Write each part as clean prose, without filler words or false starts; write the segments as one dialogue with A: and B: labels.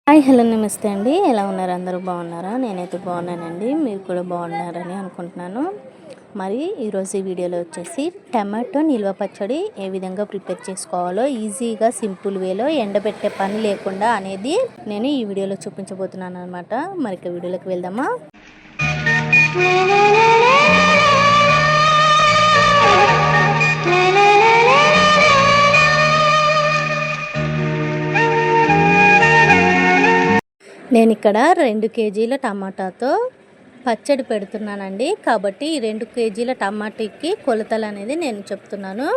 A: Hi hello నమస్తే అండి. ఎలా ఉన్నారు? అందరూ బాగున్నారా? నేనైతే బాగున్నానండి. మీరు కూడా బాగున్నారని అనుకుంటున్నాను. మరి ఈరోజు ఈ వీడియోలో వచ్చేసి టమాటో నిల్వ పచ్చడి ఏ విధంగా ప్రిపేర్ చేసుకోవాలో ఈజీగా సింపుల్ వేలో ఎండబెట్టే పని లేకుండా అనేది నేను ఈ వీడియోలో చూపించబోతున్నాను అనమాట. మరి ఇక వీడియోలోకి వెళ్దామా? నేను ఇక్కడ 2 కేజీల టమాటాతో పచ్చడి పెడుతున్నానండి. కాబట్టి ఈ 2 కేజీల టమాటాకి కొలతలు అనేది నేను చెప్తున్నాను.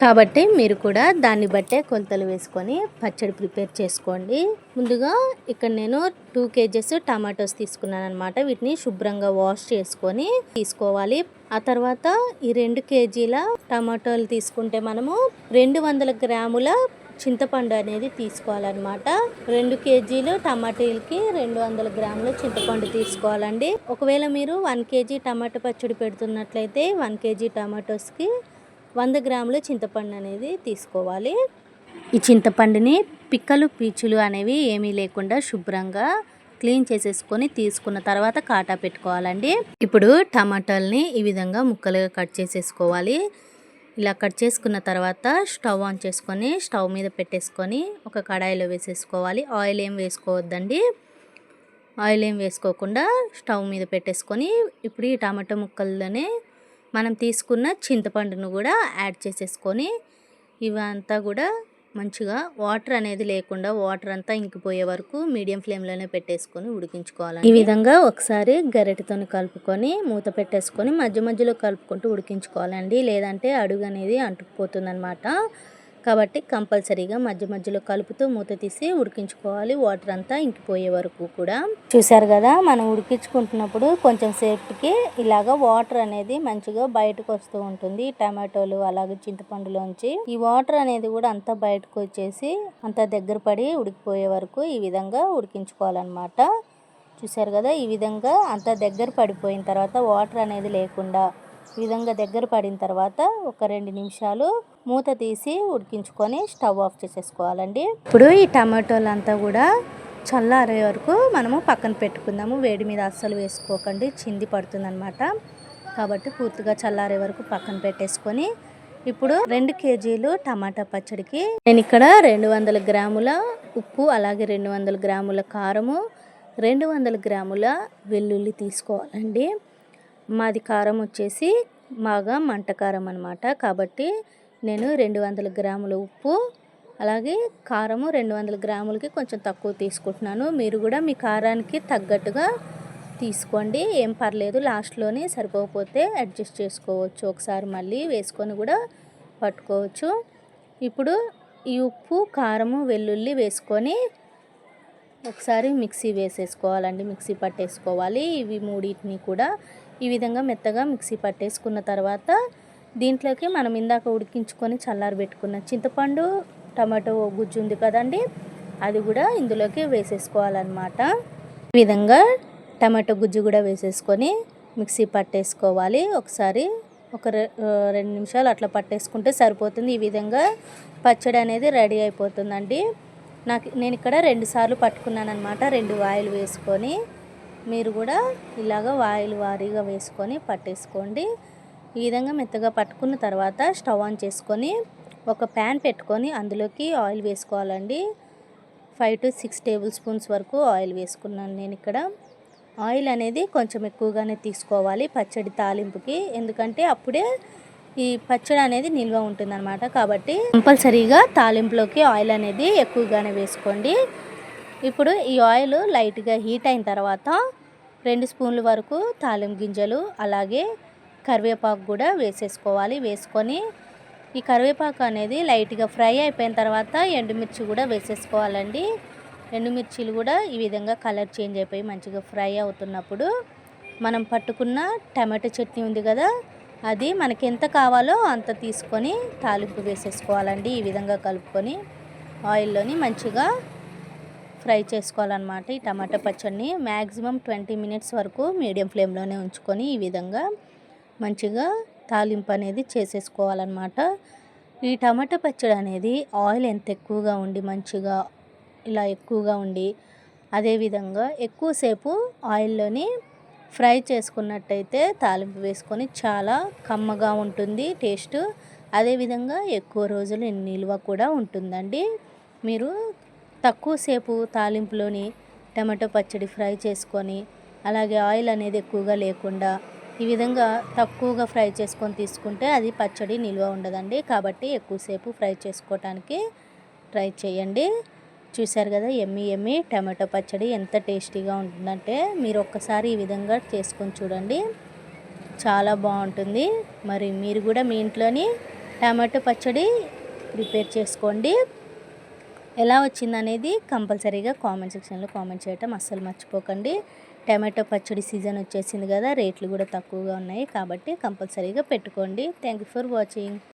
A: కాబట్టి మీరు కూడా దాన్ని బట్టే కొలతలు వేసుకొని పచ్చడి ప్రిపేర్ చేసుకోండి. ముందుగా ఇక్కడ నేను 2 కేజెస్ టమాటోస్ తీసుకున్నాను అనమాట. వీటిని శుభ్రంగా వాష్ చేసుకొని తీసుకోవాలి. ఆ తర్వాత ఈ 2 కేజీల టమాటోలు తీసుకుంటే మనము 200 గ్రాముల చింతపండు అనేది తీసుకోవాలన్నమాట. 2 కేజీలు టమాటీలకి 200 గ్రాముల చింతపండు తీసుకోవాలండి. ఒకవేళ మీరు 1 కేజీ టమాటా పచ్చడి పెడుతున్నట్లయితే 1 కేజీ టమాటోస్కి 100 గ్రాముల చింతపండు అనేది తీసుకోవాలి. ఈ చింతపండుని పిక్కలు పీచులు అనేవి ఏమీ లేకుండా శుభ్రంగా క్లీన్ చేసేసుకొని తీసుకున్న తర్వాత కాటా పెట్టుకోవాలండి. ఇప్పుడు టమాటాలని ఈ విధంగా ముక్కలుగా కట్ చేసేసుకోవాలి. ఇలా కట్ చేసుకున్న తర్వాత స్టవ్ ఆన్ చేసుకొని స్టవ్ మీద పెట్టేసుకొని ఒక కడాయిలో వేసేసుకోవాలి. ఆయిల్ ఏం వేసుకోవద్దండి. ఆయిల్ ఏం వేసుకోకుండా స్టవ్ మీద పెట్టేసుకొని ఇప్పుడు ఈ టమాటో ముక్కల్లోనే మనం తీసుకున్న చింతపండును కూడా యాడ్ చేసేసుకొని ఇవంతా కూడా మంచిగా వాటర్ అనేది లేకుండా వాటర్ అంతా ఇంకిపోయే వరకు మీడియం ఫ్లేమ్లోనే పెట్టేసుకొని ఉడికించుకోవాలి. ఈ విధంగా ఒకసారి గరిటెతో కలుపుకొని మూత పెట్టేసుకొని మధ్య మధ్యలో కలుపుకుంటూ ఉడికించుకోవాలండి. లేదంటే అడుగు అనేది అంటుకుపోతుంది అనమాట. కాబట్టి కంపల్సరీగా మధ్య మధ్యలో కలుపుతూ మూత తీసి ఉడికించుకోవాలి, వాటర్ అంతా ఇంకిపోయే వరకు కూడా. చూసారు కదా, మనం ఉడికించుకుంటున్నప్పుడు కొంచెం సేపటికి ఇలాగ వాటర్ అనేది మంచిగా బయటకు వస్తూ ఉంటుంది. టమాటోలు అలాగే చింతపండులోంచి ఈ వాటర్ అనేది కూడా అంతా బయటకు వచ్చేసి అంతా దగ్గర పడి ఉడికిపోయే వరకు ఈ విధంగా ఉడికించుకోవాలన్నమాట. చూసారు కదా, ఈ విధంగా అంతా దగ్గర పడిపోయిన తర్వాత వాటర్ అనేది లేకుండా ఈ విధంగా దగ్గర పడిన తర్వాత ఒక 2 నిమిషాలు మూత తీసి ఉడికించుకొని స్టవ్ ఆఫ్ చేసేసుకోవాలండి. ఇప్పుడు ఈ టమాటోలు అంతా కూడా చల్లారే వరకు మనము పక్కన పెట్టుకుందాము. వేడి మీద అస్సలు వేసుకోకండి, చింది పడుతుంది అనమాట. కాబట్టి పూర్తిగా చల్లారే వరకు పక్కన పెట్టేసుకొని ఇప్పుడు 2 కేజీలు టమాటా పచ్చడికి నేను ఇక్కడ 200 గ్రాముల ఉప్పు అలాగే 200 గ్రాముల కారము 200 గ్రాముల వెల్లుల్లి తీసుకోవాలండి. మాది కారం వచ్చేసి బాగా మంట కారం అనమాట. కాబట్టి నేను 200 గ్రాముల ఉప్పు అలాగే కారము 200 గ్రాములకి కొంచెం తక్కువ తీసుకుంటున్నాను. మీరు కూడా మీ కారానికి తగ్గట్టుగా తీసుకోండి, ఏం పర్లేదు. లాస్ట్లోనే సరిపోకపోతే అడ్జస్ట్ చేసుకోవచ్చు, ఒకసారి మళ్ళీ వేసుకొని కూడా పట్టుకోవచ్చు. ఇప్పుడు ఈ ఉప్పు కారము వెల్లుల్లి వేసుకొని ఒకసారి మిక్సీ వేసేసుకోవాలండి, మిక్సీ పట్టేసుకోవాలి. ఇవి మూడింటిని కూడా ఈ విధంగా మెత్తగా మిక్సీ పట్టేసుకున్న తర్వాత దీంట్లోకి మనం ఇందాక ఉడికించుకొని చల్లారబెట్టుకున్న చింతపండు టమాటో గుజ్జు ఉంది కదండి, అది కూడా ఇందులోకి వేసేసుకోవాలన్నమాట. ఈ విధంగా టమాటో గుజ్జు కూడా వేసేసుకొని మిక్సీ పట్టేసుకోవాలి. ఒకసారి ఒక 2 నిమిషాలు అట్లా పట్టేసుకుంటే సరిపోతుంది. ఈ విధంగా పచ్చడి అనేది రెడీ అయిపోతుందండి. నేను ఇక్కడ 2 సార్లు పట్టుకున్నాను అనమాట. 2 వాయిలు వేసుకొని మీరు కూడా ఇలాగ వాయిల్ వారీగా వేసుకొని పట్టేసుకోండి. ఈ విధంగా మెత్తగా పట్టుకున్న తర్వాత స్టవ్ ఆన్ చేసుకొని ఒక ప్యాన్ పెట్టుకొని అందులోకి ఆయిల్ వేసుకోవాలండి. 5 to 6 టేబుల్ స్పూన్స్ వరకు ఆయిల్ వేసుకున్నాను నేను ఇక్కడ. ఆయిల్ అనేది కొంచెం ఎక్కువగానే తీసుకోవాలి పచ్చడి తాలింపుకి, ఎందుకంటే అప్పుడే ఈ పచ్చడి అనేది నిల్వ ఉంటుందన్నమాట. కాబట్టి కంపల్సరీగా తాలింపులోకి ఆయిల్ అనేది ఎక్కువగానే వేసుకోండి. ఇప్పుడు ఈ ఆయిల్ లైట్గా హీట్ అయిన తర్వాత 2 స్పూన్ల వరకు తాలింపు గింజలు అలాగే కరివేపాకు కూడా వేసేసుకోవాలి. వేసుకొని ఈ కరివేపాకు అనేది లైట్గా ఫ్రై అయిపోయిన తర్వాత ఎండుమిర్చి కూడా వేసేసుకోవాలండి. ఎండుమిర్చిలు కూడా ఈ విధంగా కలర్ చేంజ్ అయిపోయి మంచిగా ఫ్రై అవుతున్నప్పుడు మనం పట్టుకున్న టమాటో చట్నీ ఉంది కదా, అది మనకి ఎంత కావాలో అంత తీసుకొని తాలింపు వేసేసుకోవాలండి. ఈ విధంగా కలుపుకొని ఆయిల్లోని మంచిగా ఫ్రై చేసుకోవాలన్నమాట. ఈ టమాటా పచ్చడిని మ్యాక్సిమం 20 మినిట్స్ వరకు మీడియం ఫ్లేమ్లోనే ఉంచుకొని ఈ విధంగా మంచిగా తాలింపు అనేది చేసేసుకోవాలన్నమాట. ఈ టమాటా పచ్చడి అనేది ఆయిల్ ఎంత ఎక్కువగా ఉండి మంచిగా ఇలా ఎక్కువగా ఉండి అదేవిధంగా ఎక్కువసేపు ఆయిల్లోని ఫ్రై చేసుకున్నట్టయితే తాలింపు వేసుకొని చాలా కమ్మగా ఉంటుంది టేస్ట్. అదేవిధంగా ఎక్కువ రోజులు నిల్వ కూడా ఉంటుందండి. మీరు తక్కువసేపు తాలింపులోని టమాటో పచ్చడి ఫ్రై చేసుకొని, అలాగే ఆయిల్ అనేది ఎక్కువగా లేకుండా ఈ విధంగా తక్కువగా ఫ్రై చేసుకొని తీసుకుంటే అది పచ్చడి నిల్వ ఉండదండి. కాబట్టి ఎక్కువసేపు ఫ్రై చేసుకోవటానికి ట్రై చేయండి. చూశారు కదా ఎమ్మీ ఎమ్మీ టమాటో పచ్చడి ఎంత టేస్టీగా ఉంటుందంటే మీరు ఒక్కసారి ఈ విధంగా చేసుకొని చూడండి, చాలా బాగుంటుంది. మరి మీరు కూడా మీ ఇంట్లోని టమాటో పచ్చడి ప్రిపేర్ చేసుకోండి. ఎలా వచ్చిందనేది కంపల్సరీగా కామెంట్ సెక్షన్లో కామెంట్ చేయటం అస్సలు మర్చిపోకండి. టమాటో పచ్చడి సీజన్ వచ్చేసింది కదా, రేట్లు కూడా తక్కువగా ఉన్నాయి కాబట్టి కంపల్సరీగా పెట్టుకోండి. Thank you for watching.